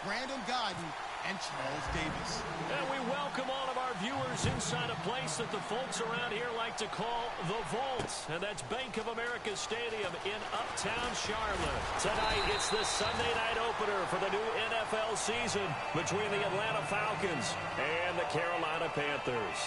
Brandon Godden and Charles Davis. And we welcome all of our viewers inside a place that the folks around here like to call the Vault. And that's Bank of America Stadium in Uptown Charlotte. Tonight, it's the Sunday night opener for the new NFL season between the Atlanta Falcons and the Carolina Panthers.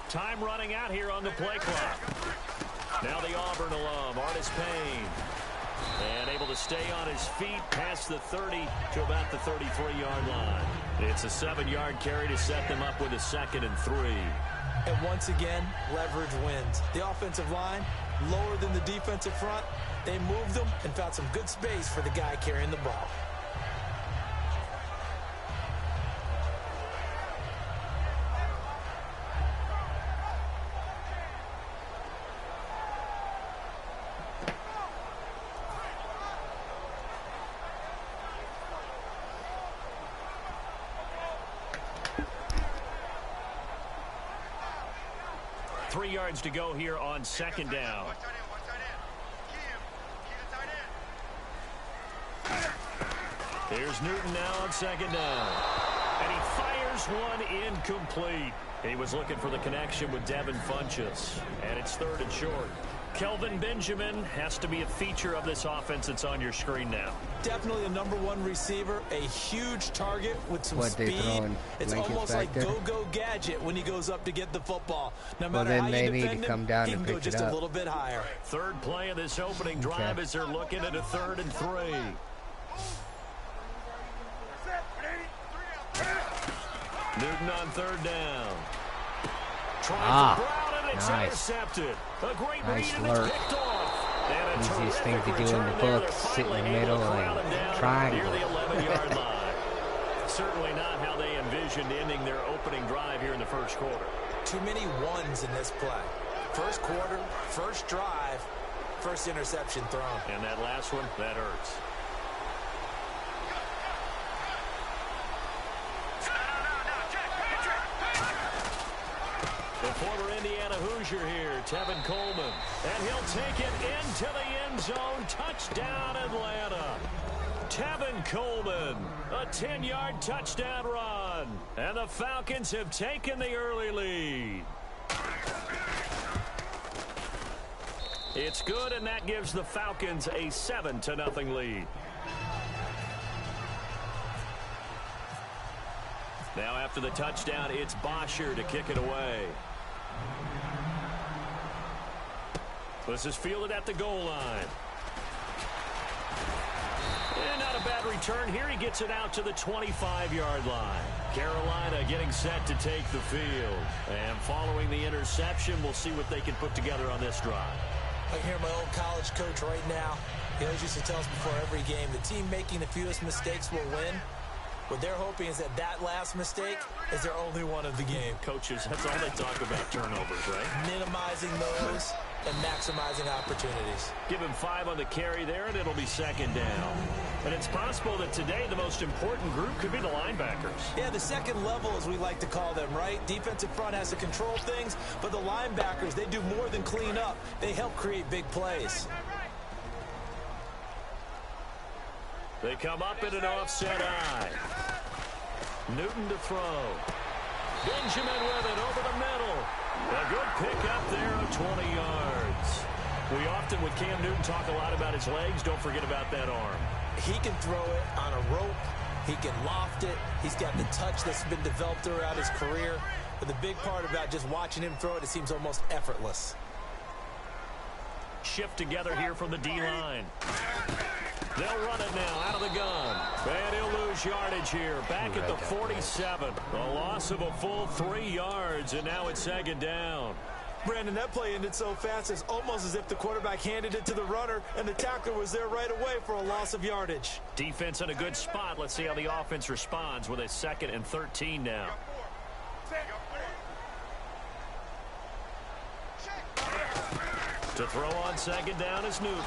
Time running out here on the play clock. Now the Auburn alum, Artis Payne. And able to stay on his feet past the 30 to about the 33-yard line. It's a 7-yard carry to set them up with a 2nd and 3. And once again, leverage wins. The offensive line, lower than the defensive front. They moved them and found some good space for the guy carrying the ball. Three yards to go here on 2nd down. Here's Newton now on 2nd down. And he fires one incomplete. He was looking for the connection with Devin Funchess. And it's 3rd and short. Kelvin Benjamin has to be a feature of this offense that's on your screen now. Definitely a #1 receiver, a huge target with some speed. It's almost like go-go gadget when he goes up to get the football. No matter how you defend him, he can go just a little bit higher. Third play of this opening drive as they're looking at a 3rd and 3. Newton on 3rd down. Trying to Brown, and it's intercepted. A great read, and it's picked off. Easiest thing to do in the book, sit in the middle and triangle. Near the 11-yard line. Certainly not how they envisioned ending their opening drive here in the first quarter. Too many ones in this play. First quarter, first drive, first interception thrown. And that last one, that hurts. The former Indiana Hoosier here, Tevin Coleman. And he'll take it into the end zone. Touchdown, Atlanta. Tevin Coleman, a 10-yard touchdown run. And the Falcons have taken the early lead. It's good, and that gives the Falcons a 7-0 lead. Now after the touchdown, it's Bosher to kick it away. This is fielded at the goal line. And not a bad return here. He gets it out to the 25-yard line. Carolina getting set to take the field. And following the interception, we'll see what they can put together on this drive. I hear my old college coach right now. He always used to tell us before every game, the team making the fewest mistakes will win. What they're hoping is that last mistake is their only one of the game. Coaches, that's all they talk about, turnovers, right? Minimizing those and maximizing opportunities. Give him 5 on the carry there, and it'll be 2nd down. And it's possible that today the most important group could be the linebackers. Yeah, the second level, as we like to call them, right? Defensive front has to control things, but the linebackers, they do more than clean up. They help create big plays. They come up in an offset eye. Newton to throw. Benjamin with it over the middle. A good pick up there of 20 yards. We often, with Cam Newton, talk a lot about his legs. Don't forget about that arm. He can throw it on a rope. He can loft it. He's got the touch that's been developed throughout his career. But the big part about just watching him throw it, it seems almost effortless. Shift together here from the D-line. They'll run it now out of the gun. And he'll lose yardage here. Back at the 47. A loss of a full 3 yards, and now it's 2nd down. Brandon, that play ended so fast, it's almost as if the quarterback handed it to the runner and the tackler was there right away for a loss of yardage. Defense in a good spot. Let's see how the offense responds with a 2nd and 13 now. To throw on 2nd down is Newton.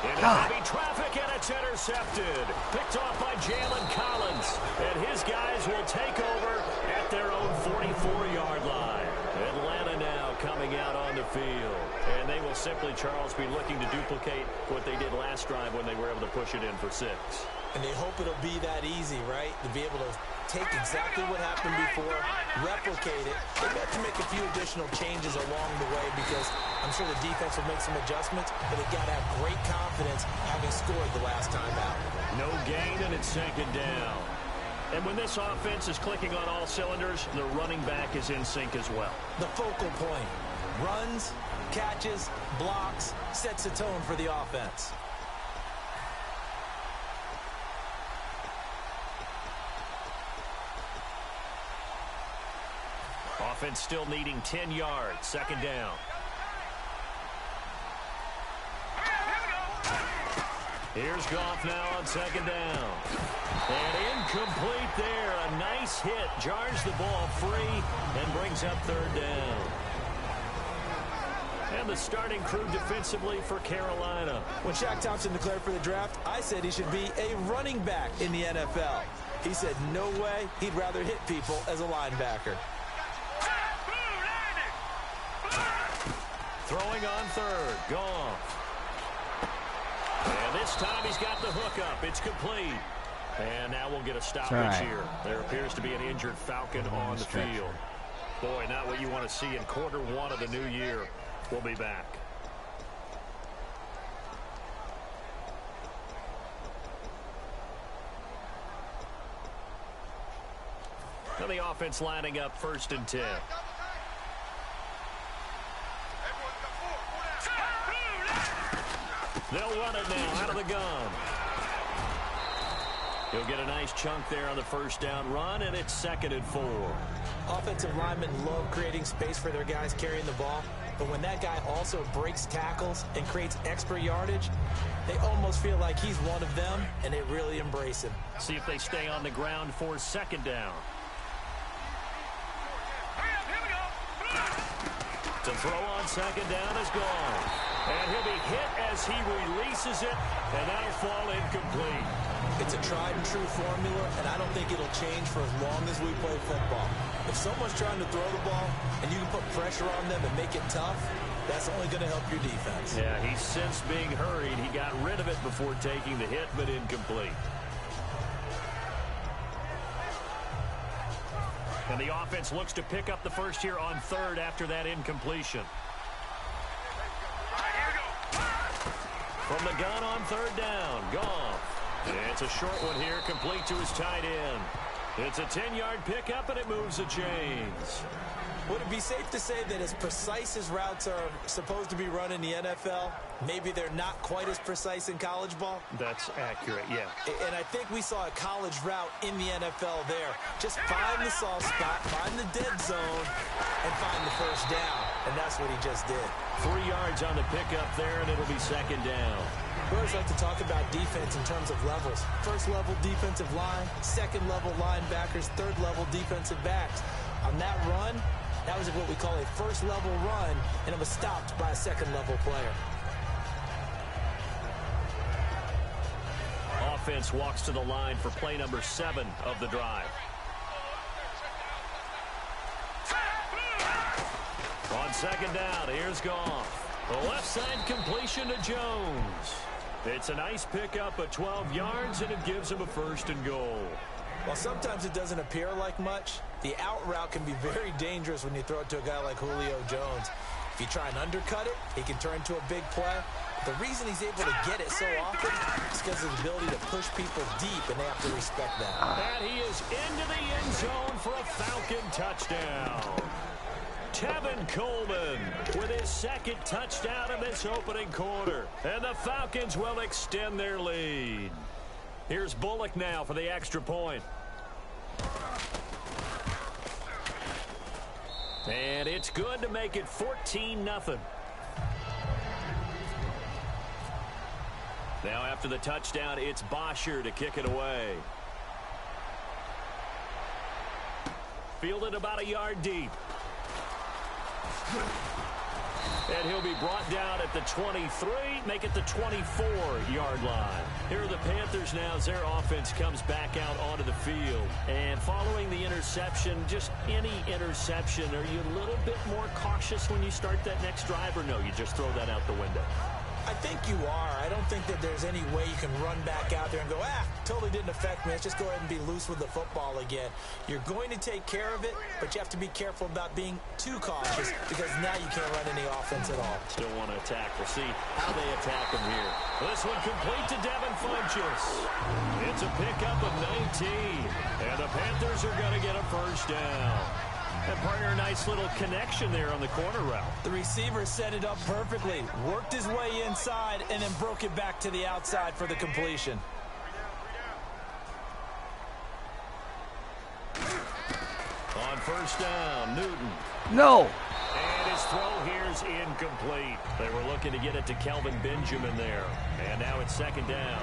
Into heavy traffic, and it's intercepted. Picked off by Jalen Collins. And his guys will take over at their own 44-yard line. Atlanta now coming out on the field. And they will simply, Charles, be looking to duplicate what they did last drive when they were able to push it in for 6. And they hope it'll be that easy, right? To be able to take exactly what happened before, replicate it. They have to make a few additional changes along the way because I'm sure the defense will make some adjustments, but they've got to have great confidence having scored the last time out. No gain, and it's 2nd down. And when this offense is clicking on all cylinders, the running back is in sync as well. The focal point. Runs, catches, blocks, sets the tone for the offense. Offense still needing 10 yards. 2nd down. Here's Goff now on 2nd down. And incomplete there. A nice hit. Jars the ball free and brings up 3rd down. And the starting crew defensively for Carolina. When Shaq Thompson declared for the draft, I said he should be a running back in the NFL. He said no way, he'd rather hit people as a linebacker. Throwing on 3rd. Goff. And this time he's got the hook up. It's complete. And now we'll get a stoppage here. There appears to be an injured Falcon on the field. Boy, not what you want to see in Q1 of the new year. We'll be back. Now the offense lining up 1st and 10. They'll run it now out of the gun. He'll get a nice chunk there on the 1st down run, and it's 2nd and 4. Offensive linemen love creating space for their guys carrying the ball, but when that guy also breaks tackles and creates extra yardage, they almost feel like he's one of them, and they really embrace him. See if they stay on the ground for 2nd down. To throw on 2nd down is gone. And he'll be hit as he releases it, and that'll fall incomplete. It's a tried-and-true formula, and I don't think it'll change for as long as we play football. If someone's trying to throw the ball, and you can put pressure on them and make it tough, that's only going to help your defense. Yeah, he's since being hurried. He got rid of it before taking the hit, but incomplete. And the offense looks to pick up the 1st here on 3rd after that incompletion. From the gun on 3rd down, Goff. It's a short one here, complete to his tight end. It's a 10-yard pickup, and it moves the chains. Would it be safe to say that as precise as routes are supposed to be run in the NFL, maybe they're not quite as precise in college ball? That's accurate, yeah. And I think we saw a college route in the NFL there. Just find the soft spot, find the dead zone, and find the 1st down. And that's what he just did. 3 yards on the pickup there, and it'll be 2nd down. We always like to talk about defense in terms of levels. 1st level defensive line, 2nd level linebackers, 3rd level defensive backs. On that run, that was what we call a 1st level run, and it was stopped by a 2nd level player. Offense walks to the line for play number 7 of the drive. On 2nd down, here's Goff. The left side completion to Jones. It's a nice pickup of 12 yards, and it gives him a 1st and goal. While sometimes it doesn't appear like much, the out route can be very dangerous when you throw it to a guy like Julio Jones. If you try and undercut it, he can turn into a big play. The reason he's able to get it so often is because of his ability to push people deep, and they have to respect that. And he is into the end zone for a Falcon touchdown. Tevin Coleman with his 2nd touchdown in this opening quarter. And the Falcons will extend their lead. Here's Bullock now for the extra point. And it's good to make it 14-0. Now after the touchdown, it's Bosher to kick it away. Fielded about a yard deep. And he'll be brought down at the 23, make it the 24-yard line. Here are the Panthers now as their offense comes back out onto the field. And following the interception, just any interception, are you a little bit more cautious when you start that next drive, or no, you just throw that out the window? I think you are. I don't think that there's any way you can run back out there and go, totally didn't affect me. Let's just go ahead and be loose with the football again. You're going to take care of it, but you have to be careful about being too cautious because now you can't run any offense at all. Still want to attack. We'll see how they attack him here. This one complete to Devin Funchess. It's a pickup of 19, and the Panthers are going to get a first down. And partner, a nice little connection there on the corner route. The receiver set it up perfectly, worked his way inside, and then broke it back to the outside for the completion. On first down, Newton. No. And his throw here is incomplete. They were looking to get it to Kelvin Benjamin there. And now it's second down.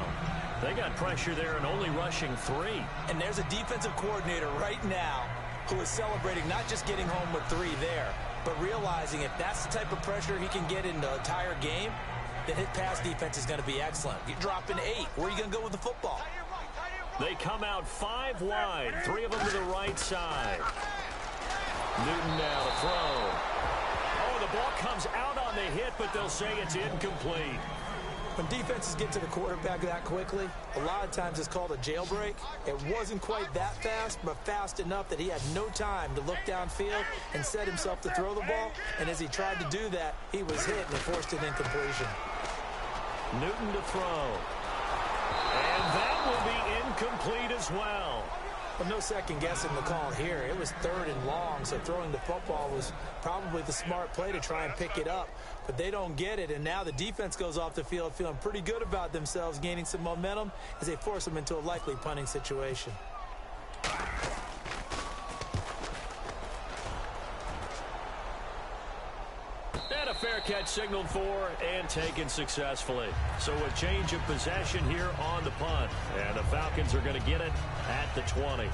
They got pressure there and only rushing 3. And there's a defensive coordinator right now who is celebrating not just getting home with 3 there, but realizing if that's the type of pressure he can get in the entire game, then his pass defense is going to be excellent. You're dropping 8. Where are you going to go with the football? They come out 5 wide, 3 of them to the right side. Newton now to throw. Oh, the ball comes out on the hit, but they'll say it's incomplete. When defenses get to the quarterback that quickly, a lot of times it's called a jailbreak. It wasn't quite that fast, but fast enough that he had no time to look downfield and set himself to throw the ball. And as he tried to do that, he was hit and forced an incompletion. Newton to throw. And that will be incomplete as well. Well, no second guessing the call here. It was 3rd and long, so throwing the football was probably the smart play to try and pick it up. But they don't get it, and now the defense goes off the field feeling pretty good about themselves, gaining some momentum as they force them into a likely punting situation. And a fair catch signaled for and taken successfully. So a change of possession here on the punt. And the Falcons are going to get it at the 20.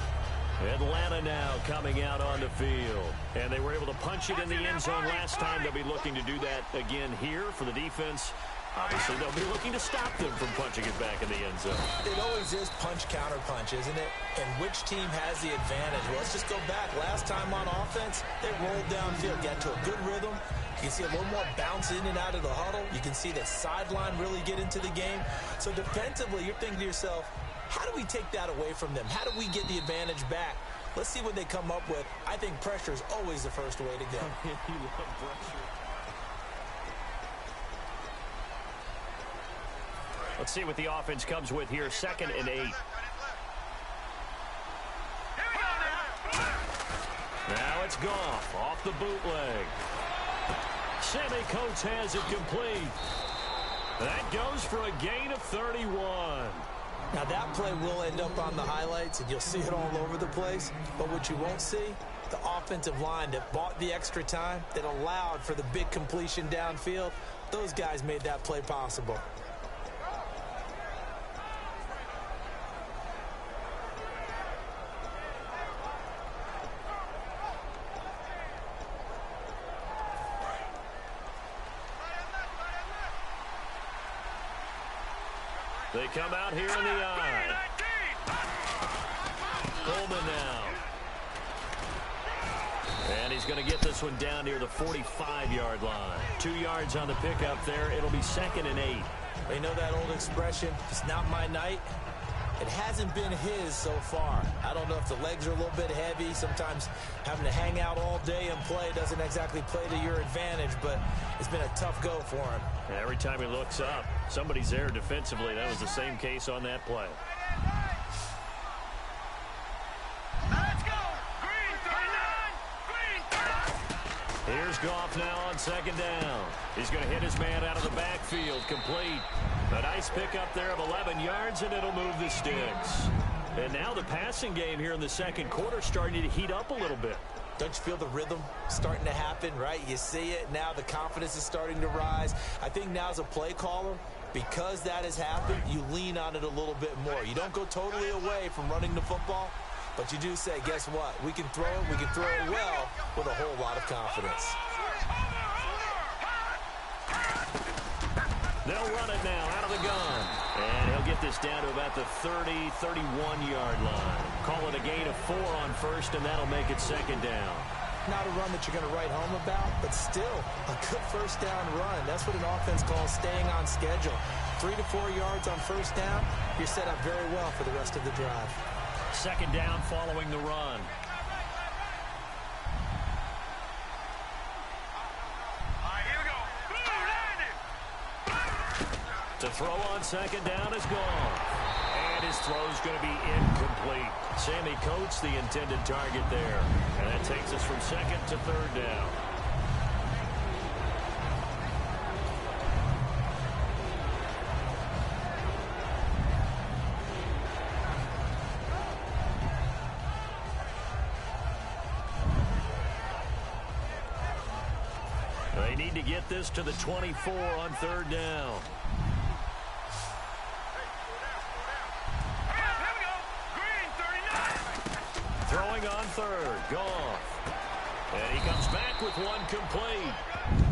Atlanta now coming out on the field. And they were able to punch it in the end zone last time. They'll be looking to do that again here for the defense. Obviously, they'll be looking to stop them from punching it back in the end zone. It always is punch-counter-punch, isn't it? And which team has the advantage? Well, let's just go back. Last time on offense, they rolled downfield, got to a good rhythm. You can see a little more bounce in and out of the huddle. You can see the sideline really get into the game. So defensively, you're thinking to yourself, how do we take that away from them? How do we get the advantage back? Let's see what they come up with. I think pressure is always the first way to go. You love pressure. Let's see what the offense comes with here. 2nd and 8. Now it's Goff off the bootleg. Sammy Coates has it complete. That goes for a gain of 31. Now that play will end up on the highlights, and you'll see it all over the place. But what you won't see, the offensive line that bought the extra time, that allowed for the big completion downfield, those guys made that play possible. They come out here in the eye. Coleman now. And he's going to get this one down near the 45-yard line. 2 yards on the pickup there. It'll be 2nd and 8. You know that old expression, it's not my night. It hasn't been his so far. I don't know if the legs are a little bit heavy. Sometimes having to hang out all day and play doesn't exactly play to your advantage, but it's been a tough go for him. And every time he looks up, somebody's there defensively. That was the same case on that play. Let's go! Green 39! Green! Here's Goff now on 2nd down. He's going to hit his man out of the backfield. Complete. A nice pickup there of 11 yards, and it'll move the sticks. And now the passing game here in the 2nd quarter starting to heat up a little bit. Don't you feel the rhythm starting to happen, right? You see it now. The confidence is starting to rise. I think now as a play caller, because that has happened, you lean on it a little bit more. You don't go totally away from running the football, but you do say, guess what? We can throw it. We can throw it well with a whole lot of confidence. They'll run it now out of the gun. And he'll get this down to about the 30, 31-yard line. Call it a gain of 4 on first, and that'll make it second down. Not a run that you're going to write home about, but still a good first down run. That's what an offense calls staying on schedule. 3 to 4 yards on first down, you're set up very well for the rest of the drive. Second down following the run. To throw on second down is gone. And his throw's going to be incomplete. Sammy Coates, the intended target there. And that takes us from second to third down. They need to get this to the 24 on third down. Throwing on third, Goff. And he comes back with one complete.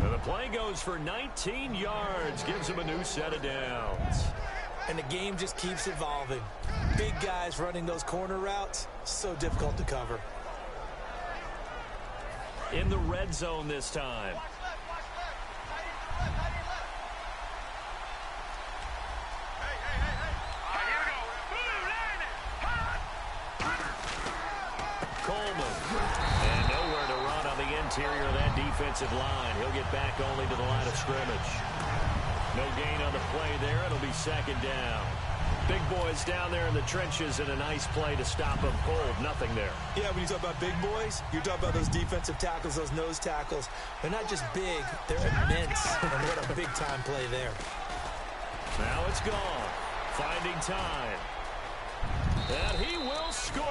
And the play goes for 19 yards, gives him a new set of downs. And the game just keeps evolving. Big guys running those corner routes, so difficult to cover. In the red zone this time. Interior of that defensive line. He'll get back only to the line of scrimmage. No gain on the play there. It'll be second down. Big boys down there in the trenches, and a nice play to stop them cold. Nothing there. Yeah, when you talk about big boys, you talk about those defensive tackles, those nose tackles. They're not just big, they're immense. And what a big-time play there. Now it's gone. Finding time. And he will score.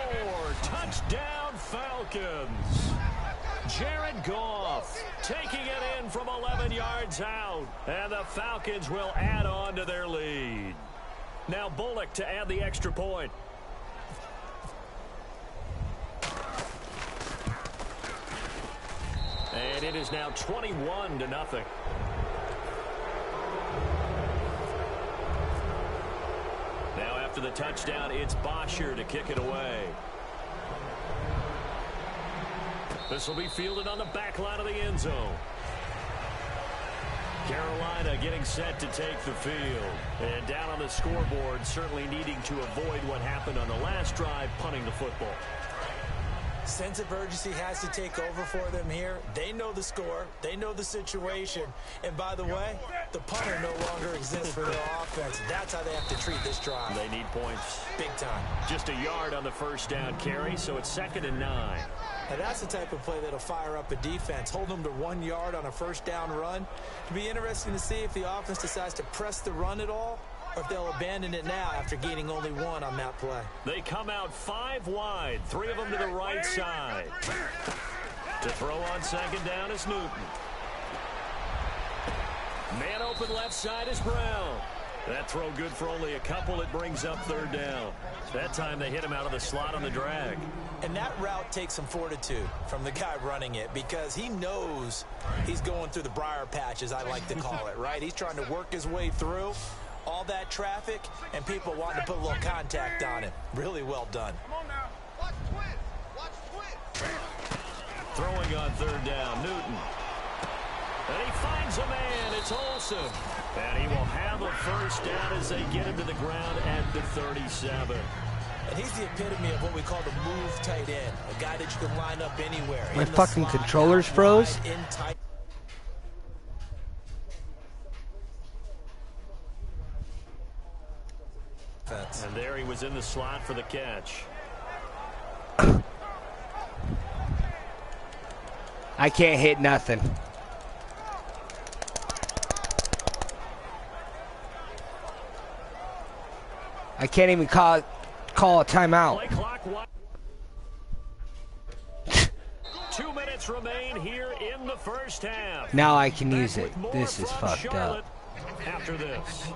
Touchdown, Falcons. Jared Goff taking it in from 11 yards out. And the Falcons will add on to their lead. Now Bullock to add the extra point. And it is now 21-0. Now after the touchdown, it's Bosher to kick it away. This will be fielded on the back line of the end zone. Carolina getting set to take the field. And down on the scoreboard, certainly needing to avoid what happened on the last drive, punting the football. Sense of urgency has to take over for them here. They know the score. They know the situation. And by the way, the punter no longer exists for their offense. That's how they have to treat this drive. They need points. Big time. Just a yard on the first down carry, so it's 2nd and 9. Now that's the type of play that'll fire up a defense. Hold them to 1 yard on a first down run. It'll be interesting to see if the offense decides to press the run at all, or if they'll abandon it now after gaining only 1 on that play. They come out 5 wide, 3 of them to the right side. To throw on second down is Newton. Man open left side is Brown. That throw good for only a couple. It brings up 3rd down. That time they hit him out of the slot on the drag. And that route takes some fortitude from the guy running it, because he knows he's going through the briar patch, as I like to call it, right? He's trying to work his way through all that traffic, and people wanting to put a little contact on it. Really well done. Come on now. Watch twin. Watch twin. Throwing on 3rd down, Newton. And he finds a man. It's Olsen. And he will have a first down as they get him to the ground at the 37. And he's the epitome of what we call the move tight end. A guy that you can line up anywhere. My fucking controllers froze. And there he was in the slot for the catch. I can't hit nothing. I can't even call a timeout. 2 minutes remain here in the first half. Now I can use it. This is fucked up. After this.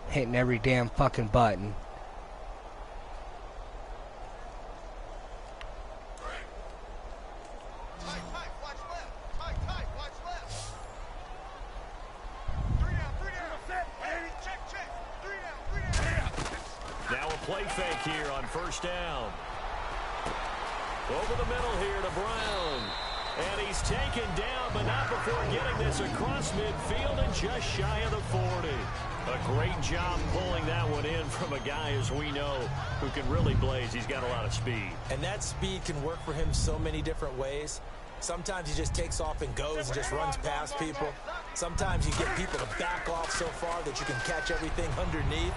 Hitting every damn fucking button. Now a play fake here on first down. Over the middle here to Brown. And he's taken down, but not before getting this across midfield and just shy of the 40. A great job pulling that one in from a guy, as we know, who can really blaze. He's got a lot of speed. And that speed can work for him so many different ways. Sometimes he just takes off and goes and just runs past people. Sometimes you get people to back off so far that you can catch everything underneath.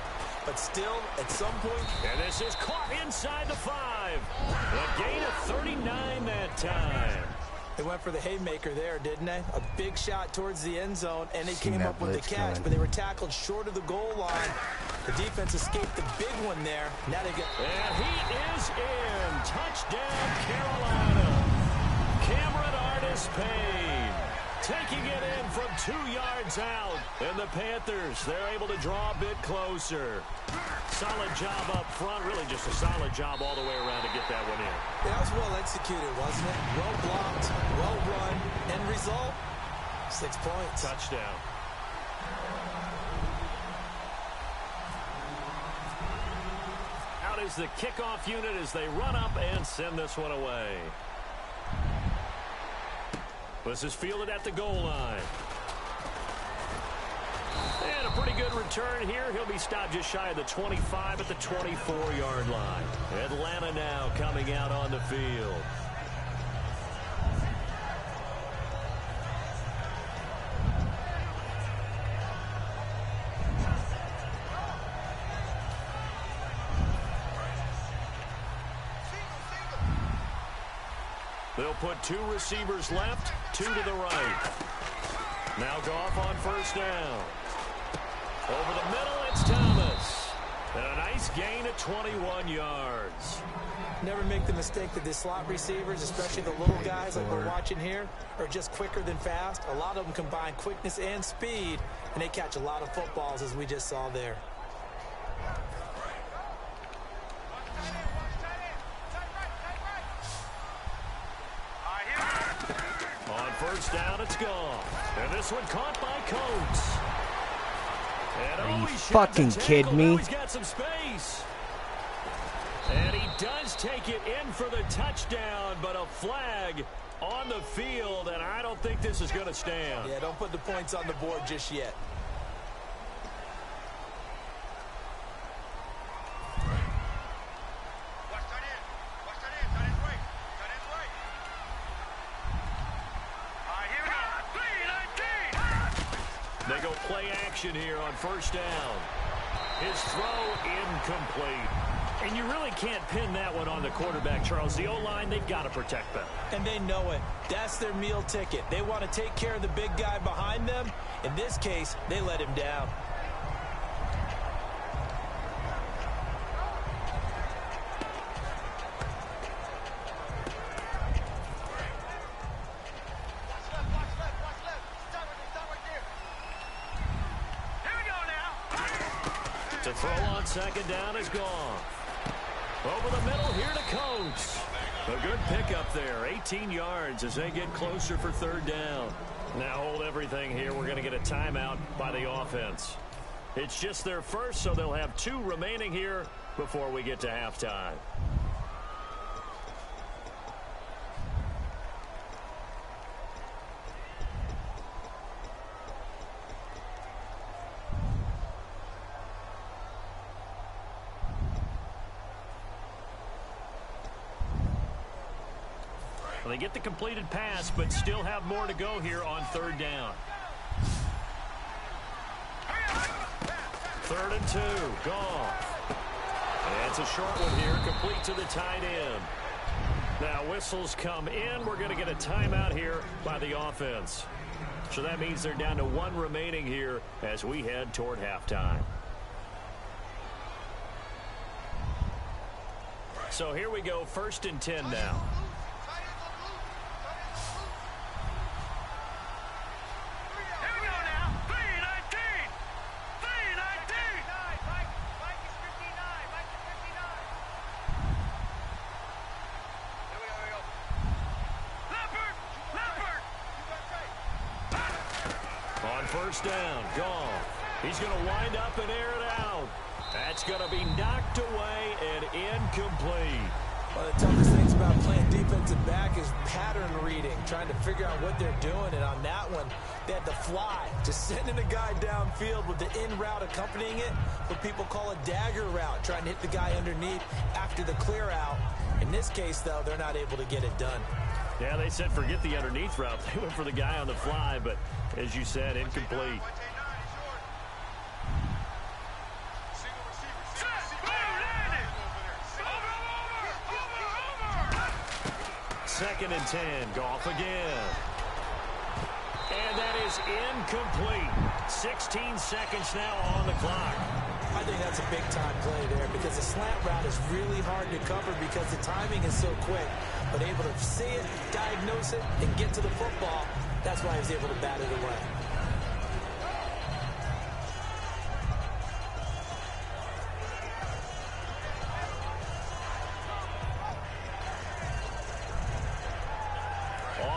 But still, at some point... And this is caught inside the 5. A gain of 39 that time. They went for the haymaker there, didn't they? A big shot towards the end zone, and they came up with the catch, but they were tackled short of the goal line. The defense escaped the big one there. Now they get... And he is in. Touchdown, Carolina. Cameron Artis-Payne taking it in from 2 yards out. And the Panthers, they're able to draw a bit closer. Solid job up front. Really just a solid job all the way around to get that one in. That was well executed, wasn't it? Well blocked, well run. End result, 6 points. Touchdown. Out is the kickoff unit as they run up and send this one away. This is fielded at the goal line. And a pretty good return here. He'll be stopped just shy of the 25 at the 24-yard line. Atlanta now coming out on the field. They'll put 2 receivers left, 2 to the right. Now Goff on first down. Over the middle, it's Thomas. And a nice gain of 21 yards. Never make the mistake that the slot receivers, especially the little guys like we're watching here, are just quicker than fast. A lot of them combine quickness and speed, and they catch a lot of footballs, as we just saw there. On first down, it's gone. And this one caught by Coates. Are you fucking kidding me? He's got some space. And he does take it in for the touchdown, but a flag on the field, and I don't think this is going to stand. Yeah, don't put the points on the board just yet. They go play action here on first down. His throw incomplete. And you really can't pin that one on the quarterback, Charles. The O-line, they've got to protect them. And they know it. That's their meal ticket. They want to take care of the big guy behind them. In this case, they let him down. To throw on second down is gone. Over the middle here to Coates. A good pickup there. 18 yards as they get closer for third down. Now hold everything here. We're going to get a timeout by the offense. It's just their first, so they'll have 2 remaining here before we get to halftime. They get the completed pass, but still have more to go here on third down. 3rd and 2. Goff. And it's a short one here, complete to the tight end. Now whistles come in. We're going to get a timeout here by the offense. So that means they're down to 1 remaining here as we head toward halftime. So here we go, 1st and 10 now. first down. Gone. He's going to wind up and air it out. That's going to be knocked away and incomplete. One of the toughest things about playing defensive back is pattern reading, trying to figure out what they're doing. And on that one, they had to fly, just sending a guy downfield with the in route accompanying it, what people call a dagger route, trying to hit the guy underneath after the clear out. In this case, though, they're not able to get it done. Yeah, they said forget the underneath route. They went for the guy on the fly, but as you said, incomplete. Second and 10. Goff again. And that is incomplete. 16 seconds now on the clock. I think that's a big-time play there because the slant route is really hard to cover because the timing is so quick. But able to see it, diagnose it, and get to the football, that's why he was able to bat it away.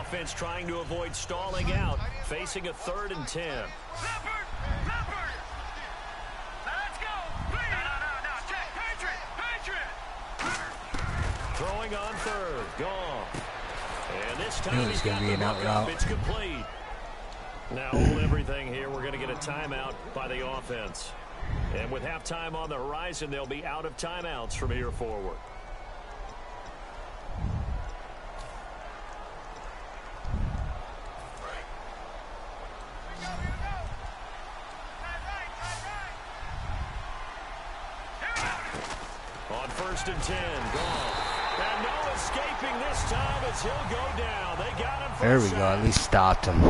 Offense trying to avoid stalling out, facing a 3rd and 10. Let's go. No. Check. Patriot. Throwing on 3rd. Gone. And this time he's going to be an out route. It's complete. Now hold everything here. We're going to get a timeout by the offense. And with halftime on the horizon, they'll be out of timeouts from here forward. On 1st and 10, gone. And no escaping this time as he'll go down. They got him. There we go. At least stopped him.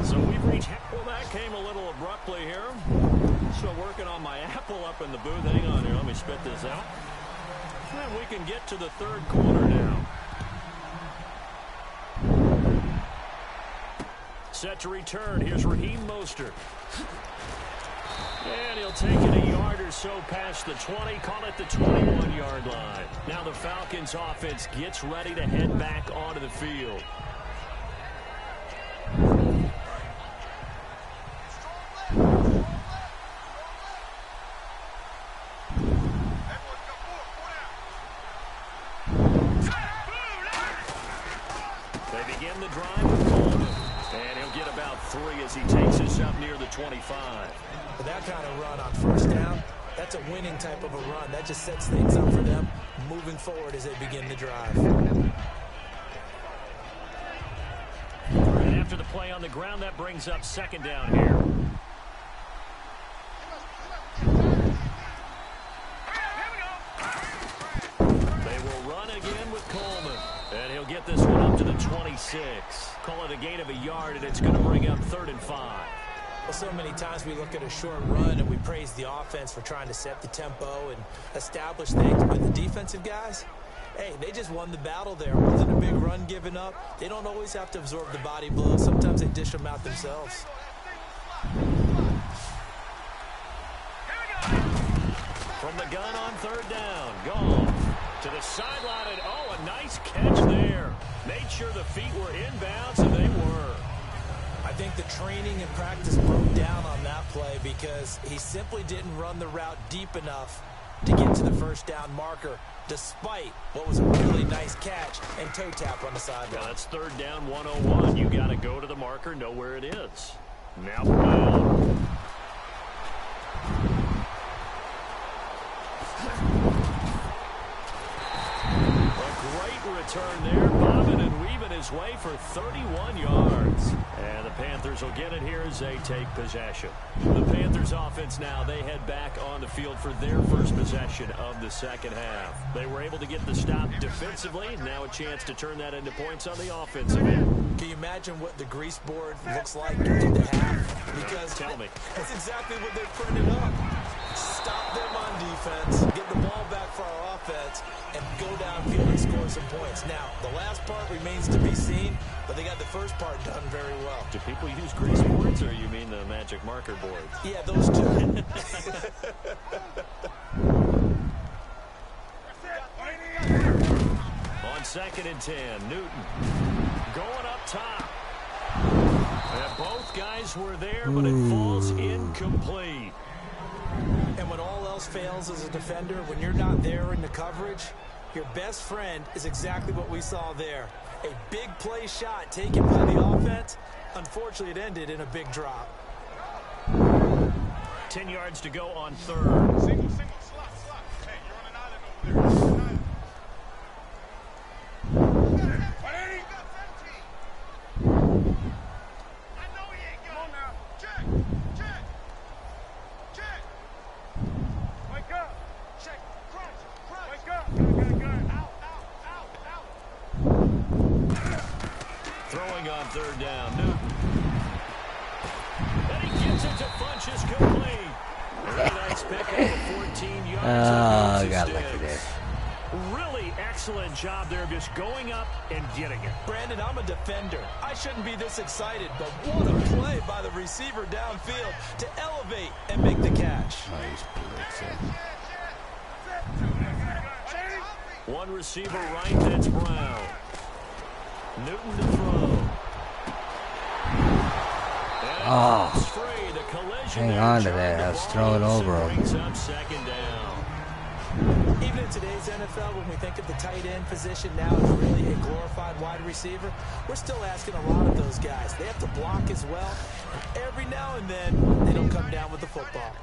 So we've reached. Well, that came a little abruptly here. Still working on my apple up in the booth. Hang on here. Let me spit this out. And we can get to the 3rd quarter now. Set to return. Here's Raheem Mostert. And he'll take it a yard or so past the 20, call it the 21-yard line. Now the Falcons offense gets ready to head back onto the field. They begin the drive with Coleman. And he'll get about 3 as he takes us up near the 25. But that kind of run on 1st down, that's a winning type of a run. That just sets things up for them moving forward as they begin the drive. And after the play on the ground, that brings up 2nd down here. They will run again with Coleman. And he'll get this one up to the 26. Call it a gain of a yard, and it's going to bring up 3rd and 5. Well, so many times we look at a short run and we praise the offense for trying to set the tempo and establish things. But the defensive guys, hey, they just won the battle there. It wasn't a big run given up. They don't always have to absorb the body blows. Sometimes they dish them out themselves. From the gun on 3rd down, gone to the sideline, and oh, a nice catch there. Made sure the feet were inbounds, and they were. I think the training and practice broke down on that play because he simply didn't run the route deep enough to get to the 1st down marker, despite what was a really nice catch and toe tap on the sideline. Yeah, that's 3rd down 101. You got to go to the marker, know where it is. Now Brown. Return there, bobbing and weaving his way for 31 yards. And the Panthers will get it here as they take possession. The Panthers offense now, they head back on the field for their first possession of the 2nd half. They were able to get the stop defensively. Now a chance to turn that into points on the offensive end. Can you imagine what the grease board looks like in the half? Because tell me. That's exactly what they're printing up. Stop them on defense, get the ball back for our offense, and go downfield and score some points. Now, the last part remains to be seen, but they got the first part done very well. Do people use grease boards, or you mean the magic marker board? Yeah, those two. On 2nd and 10, Newton. going up top. And both guys were there, but it falls incomplete. And when all else fails as a defender, when you're not there in the coverage, your best friend is exactly what we saw there. A big play shot taken by the offense. Unfortunately, it ended in a big drop. 10 yards to go on third. Single, slot. Hey, you're on an island over there. I know he ain't got. Come on now. Check. Wake up. Check. Crunch. Wake up. Good. Out. Throwing on third down. Newton. And he gets it to Funch is complete. Very nice pick over 14 yards. Oh, got lucky there. Really excellent job there of just going up and getting it. Brandon, I'm a defender. I shouldn't be this excited, but what a play by the receiver downfield to elevate and make the catch. One receiver right, that's Brown. Newton to throw. Hang on to that. I was throwing over him. Brings up second down. Even in today's NFL, when we think of the tight end position now as really a glorified wide receiver, we're still asking a lot of those guys. They have to block as well. And every now and then, they don't come down with the football.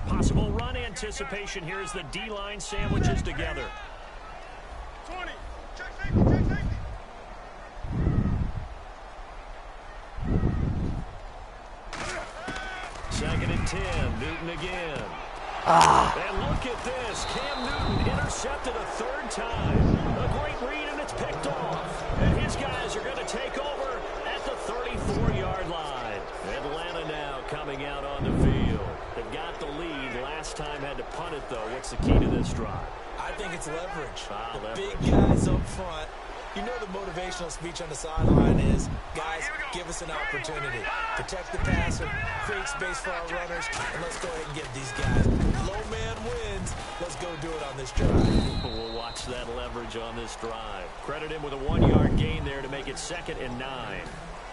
Possible run anticipation here as the D-line sandwiches together. 20. Check safety. Second and 10. Newton again. And look at this. Cam Newton intercepted a third time. A great read, and it's picked off. And his guys are going to take over at the 34-yard line. Atlanta now coming out on the field. They've got the lead. Last time had to punt it, though. What's the key to this drive? I think it's leverage. Leverage. Big guys up front. You know the motivational speech on the sideline is, guys, give us an opportunity. Protect the passer, create space for our runners, and let's go ahead and get these guys. Low man wins. Let's go do it on this drive. We'll watch that leverage on this drive. Credit him with a 1-yard gain there to make it 2nd and 9.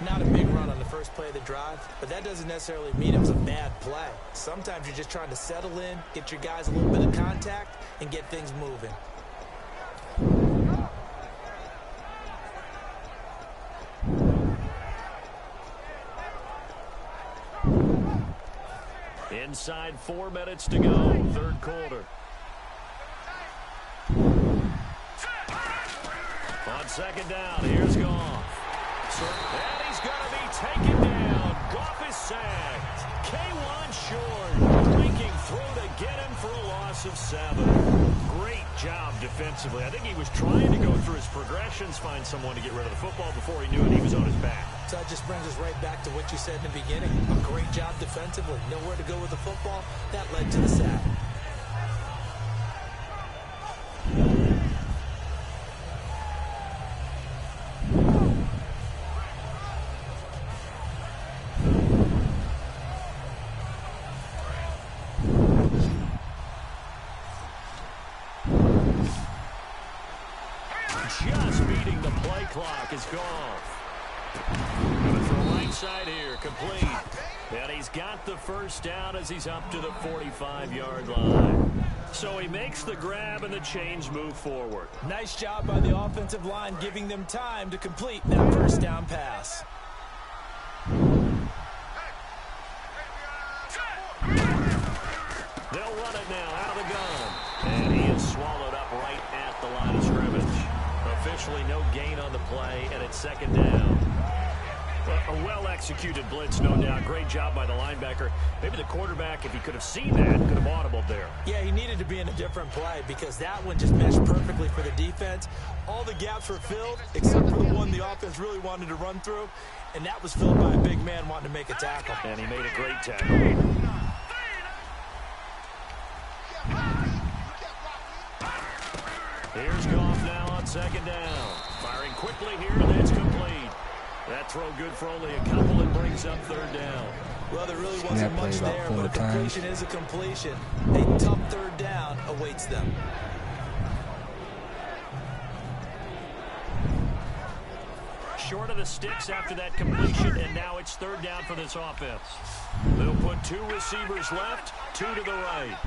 Not a big run on the first play of the drive, but that doesn't necessarily mean it was a bad play. Sometimes you're just trying to settle in, get your guys a little bit of contact, and get things moving. Inside 4 minutes to go, third quarter. On second down, here's Goff. And he's going to be taken down. Goff is sacked. K1 short, breaking through to get him for a loss of 7. Great job defensively. I think he was trying to go through his progressions, find someone to get rid of the football before he knew it. He was on his back. So that just brings us right back to what you said in the beginning. A great job defensively. Nowhere to go with the football. That led to the sack. Just beating the play clock is Goff. Going to throw right side here, complete. And he's got the first down as he's up to the 45-yard line. So he makes the grab and the chains move forward. Nice job by the offensive line, giving them time to complete that first down pass. They'll run it now out of the gun. And he is swallowed up right at the line of scrimmage. Officially no gain on the play, and it's second down. A well-executed blitz, no doubt. Great job by the linebacker. Maybe the quarterback, if he could have seen that, could have audibled there. Yeah, he needed to be in a different play because that one just meshed perfectly for the defense. All the gaps were filled except for the one the offense really wanted to run through, and that was filled by a big man wanting to make a tackle. And he made a great tackle. Here's Goff now on second down. Firing quickly here, and it's complete. That throw good for only a couple and brings up third down. Well, there really wasn't much there, but a completion is a completion. A tough third down awaits them. short of the sticks after that completion, and now it's third down for this offense. They'll put 2 receivers left, 2 to the right.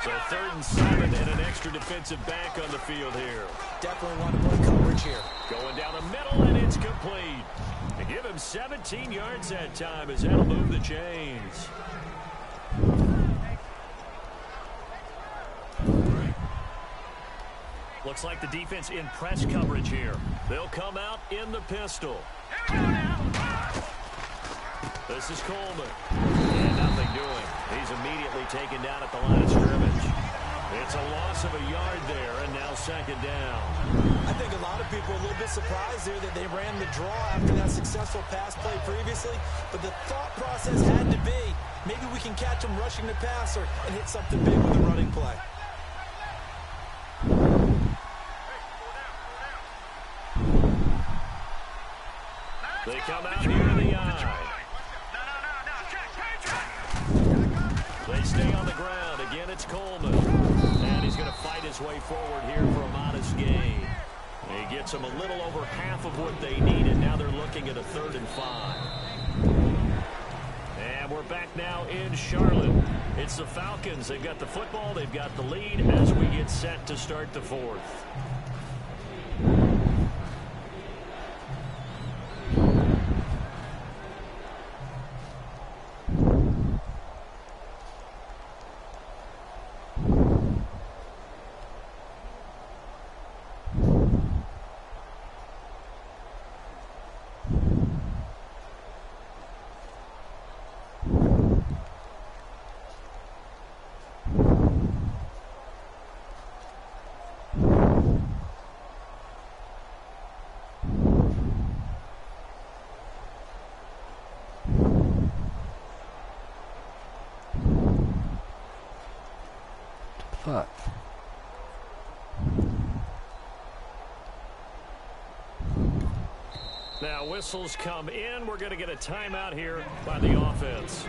So 3rd and 7 and an extra defensive back on the field here. Definitely want to play coverage here. Going down the middle, and it's complete. They give him 17 yards that time as that'll move the chains. Looks like the defense in press coverage here. They'll come out in the pistol. This is Coleman. And nothing doing. He's immediately taken down at the line of scrimmage. It's a loss of a yard there, and now 2nd down. I think a lot of people are a little bit surprised there that they ran the draw after that successful pass play previously. But the thought process had to be, maybe we can catch them rushing the passer and hit something big with the running play. They come out here in the eye. They stay on the ground. Again, it's Coleman. And he's going to fight his way forward here for a modest gain. He gets them a little over half of what they needed. Now they're looking at a 3rd and 5. And we're back now in Charlotte. It's the Falcons. They've got the football. They've got the lead as we get set to start the 4th. Fuck. Now whistles come in. We're going to get a timeout here by the offense.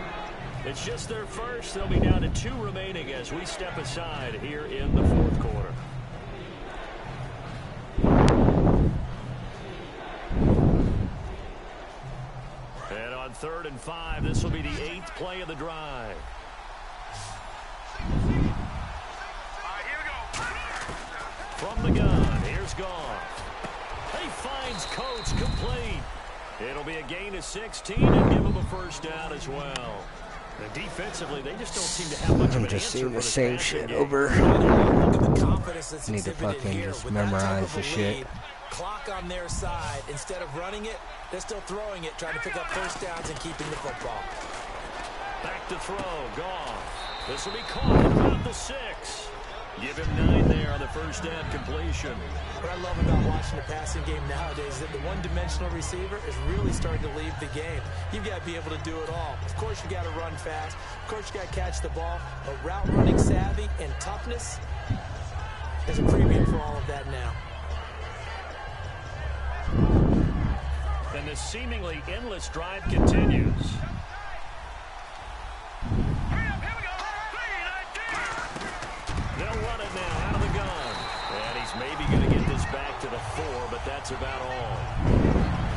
It's just their first. They'll be down to 2 remaining as we step aside here in the 4th quarter. And on 3rd and 5, this will be the 8th play of the drive. From the gun, here's Goff. He finds Coates complete. It'll be a gain of 16 and give him a 1st down as well. And defensively, they just don't seem to have much of an just answer seeing the same shit game. over. Look at the confidence that's Need to exhibited fucking here. just With that type memorize of the a shit. lead, clock on their side. Instead of running it, they're still throwing it, trying to pick up 1st downs and keeping the football. Back to throw, Goff. This will be caught at about the 6. Give him 9 there on the 1st down completion. What I love about watching the passing game nowadays is that the one-dimensional receiver is really starting to leave the game. You've got to be able to do it all. Of course, you got to run fast. Of course, you got to catch the ball. But route running savvy and toughness, there's a premium for all of that now. And this seemingly endless drive continues. They'll run it now out of the gun. And he's maybe going to get this back to the 4, but that's about all.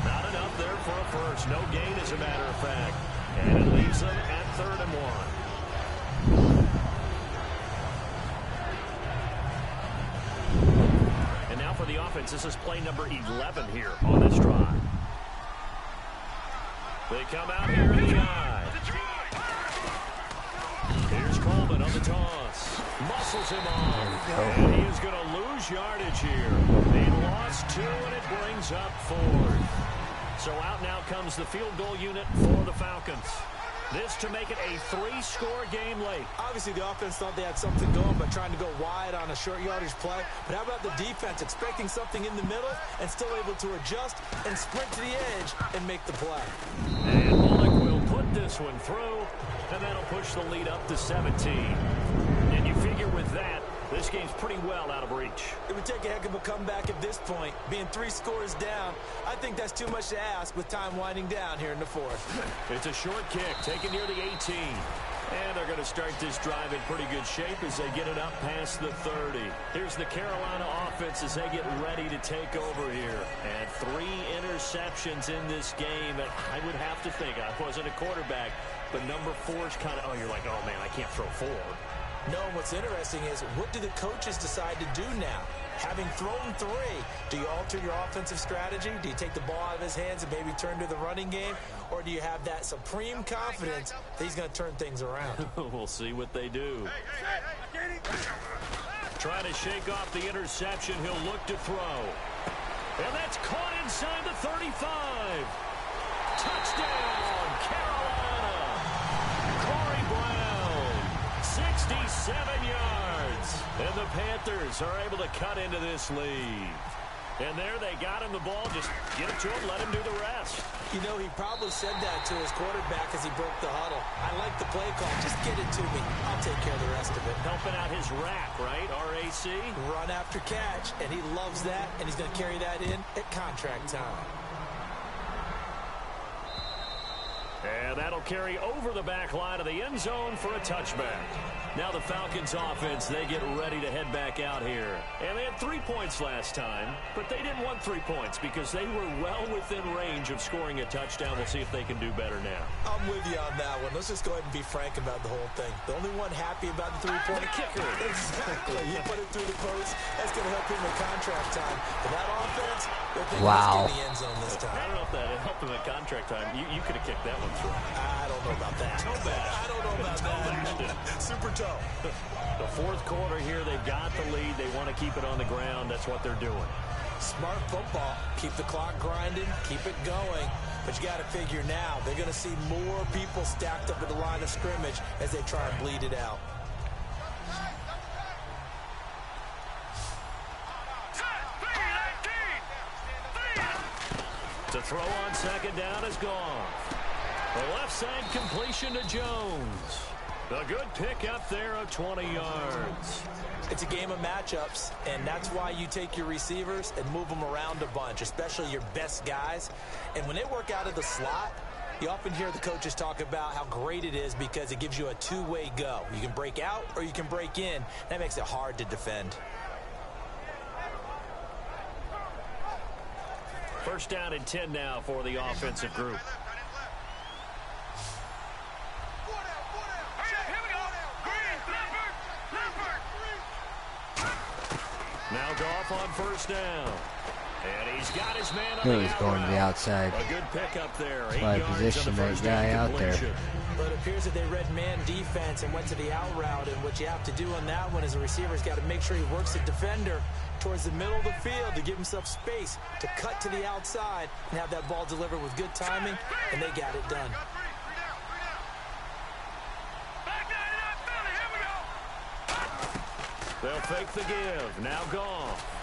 Not enough there for a 1st. No gain, as a matter of fact. And it leaves them at 3rd and 1. And now for the offense, this is play number 11 here on this drive. They come out here in the eye. Here's Coleman on the toss. Muscles him off. And he is going to lose yardage here. They lost 2, and it brings up 4th. So out now comes the field goal unit for the Falcons. This to make it a 3-score game late. Obviously, the offense thought they had something going by trying to go wide on a short yardage play. But how about the defense expecting something in the middle and still able to adjust and sprint to the edge and make the play? And Bullock will put this one through, and that'll push the lead up to 17. And you figure with that, This game's pretty well out of reach. It would take a heck of a comeback at this point. Being 3 scores down, I think that's too much to ask with time winding down here in the 4th. It's a short kick taken near the 18. And they're going to start this drive in pretty good shape as they get it up past the 30. Here's the Carolina offense as they get ready to take over here. And 3 interceptions in this game. And I would have to think, I wasn't a quarterback, but number 4 is kind of, oh, you're like, oh, man, I can't throw 4. No, what's interesting is what do the coaches decide to do now? Having thrown 3, do you alter your offensive strategy? Do you take the ball out of his hands and maybe turn to the running game? Or do you have that supreme confidence that he's going to turn things around? We'll see what they do. Trying to shake off the interception. He'll look to throw. And that's caught inside the 35. Touchdown, Carolina. Corey Brown, 67 yards. And the Panthers are able to cut into this lead. And there they got him the ball. Just get it to him, let him do the rest. You know, he probably said that to his quarterback as he broke the huddle. I like the play call. Just get it to me. I'll take care of the rest of it. Helping out his rack, right? R-A-C? Run after catch. And he loves that. And he's going to carry that in at contract time. And that'll carry over the back line of the end zone for a touchback. Now the Falcons offense, they get ready to head back out here. And they had 3 points last time, but they didn't want 3 points because they were well within range of scoring a touchdown. We'll see if they can do better now. I'm with you on that one. Let's just go ahead and be frank about the whole thing. The only one happy about the 3-point kicker. Exactly. He put it through the post. That's going to help him in contract time. But that offense, they're thinking wow. in the end zone this time. I don't know if that helped him at contract time. You could have kicked that one through. I don't know about that. Toe bash. I don't know about that. Super toe. The 4th quarter here, they've got the lead. They want to keep it on the ground. That's what they're doing. Smart football. Keep the clock grinding. Keep it going. But you got to figure now, they're going to see more people stacked up at the line of scrimmage as they try and bleed it out. To throw on 2nd down is gone. The left side completion to Jones. A good pick up there of 20 yards. It's a game of matchups, and that's why you take your receivers and move them around a bunch, especially your best guys. And when they work out of the slot, you often hear the coaches talk about how great it is because it gives you a 2-way go. You can break out or you can break in. That makes it hard to defend. 1st down and 10 now for the offensive group. Now Goff on 1st down. And he's got his man on the he's going to the outside. A good pick up there. Why position that guy out there. But it appears that they read man defense and went to the out route. And what you have to do on that one is the receiver's got to make sure he works the defender towards the middle of the field to give himself space to cut to the outside and have that ball delivered with good timing, and they got it done. They'll fake the give. Now Goff.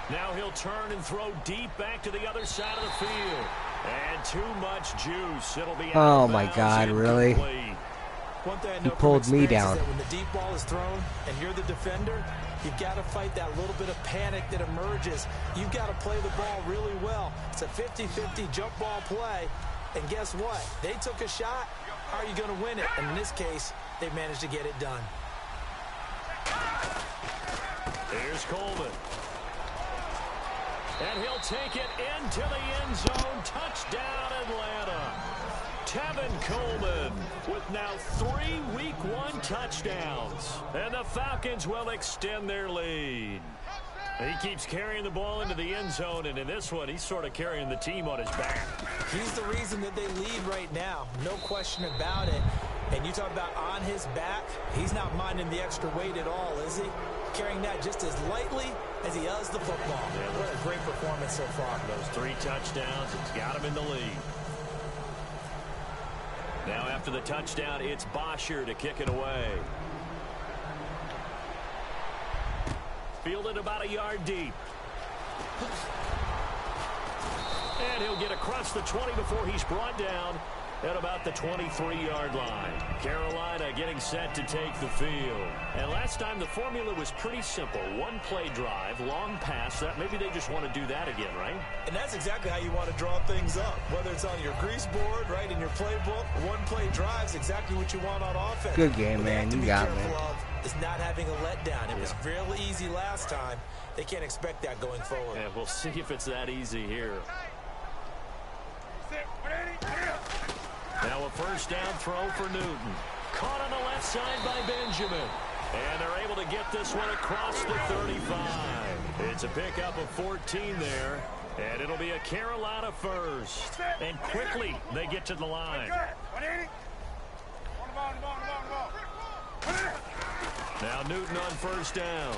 Now he'll turn and throw deep back to the other side of the field. And too much juice. It'll be oh my God, really? One thing I know he pulled me down. Is that when the deep ball is thrown and you're the defender, you've got to fight that little bit of panic that emerges. You've got to play the ball really well. It's a 50-50 jump ball play. And guess what? They took a shot. How are you going to win it? And in this case, they managed to get it done. Here's Coleman. And he'll take it into the end zone. Touchdown, Atlanta. Tevin Coleman with now 3 Week 1 touchdowns. And the Falcons will extend their lead. He keeps carrying the ball into the end zone, and in this one, he's sort of carrying the team on his back. He's the reason that they lead right now. No question about it. And you talk about on his back, he's not minding the extra weight at all, is he? Carrying that just as lightly as he does the football. Yeah, what a great performance so far. Those 3 touchdowns, it's got him in the lead. Now after the touchdown, it's Bosher to kick it away. Fielded about a yard deep. And he'll get across the 20 before he's brought down at about the 23-yard line. Carolina getting set to take the field. And last time the formula was pretty simple. One play drive, long pass. That maybe they just want to do that again, right? And that's exactly how you want to draw things up. Whether it's on your grease board, right, in your playbook, one play drive is exactly what you want on offense. Good game, man. You got me. Is not having a letdown. It was real easy last time. They can't expect that going forward. Yeah, we'll see if it's that easy here. Now a first down throw for Newton. Caught on the left side by Benjamin. And they're able to get this one across the 35. It's a pickup of 14 there. And it'll be a Carolina first. And quickly they get to the line. Now Newton on first down.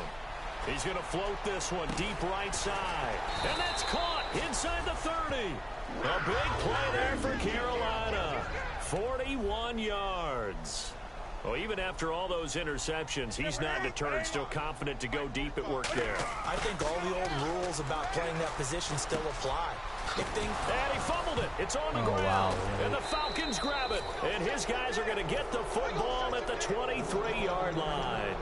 He's going to float this one deep right side. And that's caught inside the 30. A big play there for Carolina. 41 yards. Well, even after all those interceptions, he's not deterred, still confident to go deep at work there. I think all the old rules about playing that position still apply. And he fumbled it. It's on the ground. Wow. And the Falcons grab it. And his guys are going to get the football at the 23-yard line.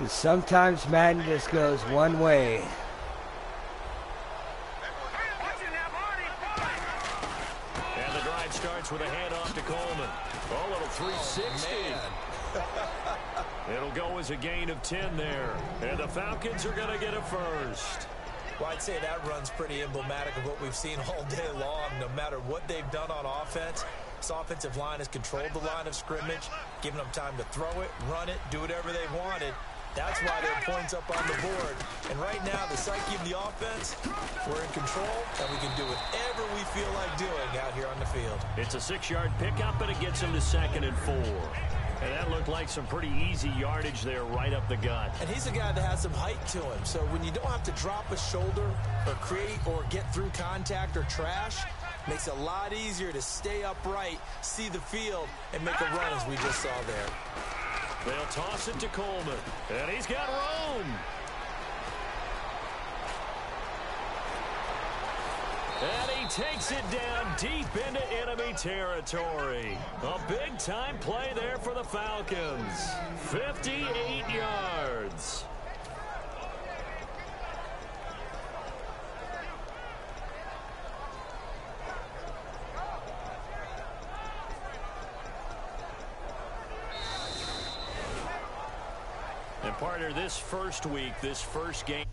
Sometimes Madden just goes one way. And the drive starts with a handoff to Coleman. Oh, little 360. It'll go as a gain of 10 there. And the Falcons are going to get a first. Well, I'd say that run's pretty emblematic of what we've seen all day long. No matter what they've done on offense, this offensive line has controlled the line of scrimmage, given them time to throw it, run it, do whatever they wanted. That's why there are points up on the board. And right now, the psyche of the offense, we're in control, and we can do whatever we feel like doing out here on the field. It's a 6-yard pickup, and it gets him to 2nd and 4. And that looked like some pretty easy yardage there right up the gut. And he's a guy that has some height to him. So when you don't have to drop a shoulder or create or get through contact or trash, makes it a lot easier to stay upright, see the field, and make a run as we just saw there. They'll toss it to Coleman. And he's got room. And he takes it down deep into enemy territory. A big-time play there for the Falcons. 58 yards. And partner, this first week, this first game.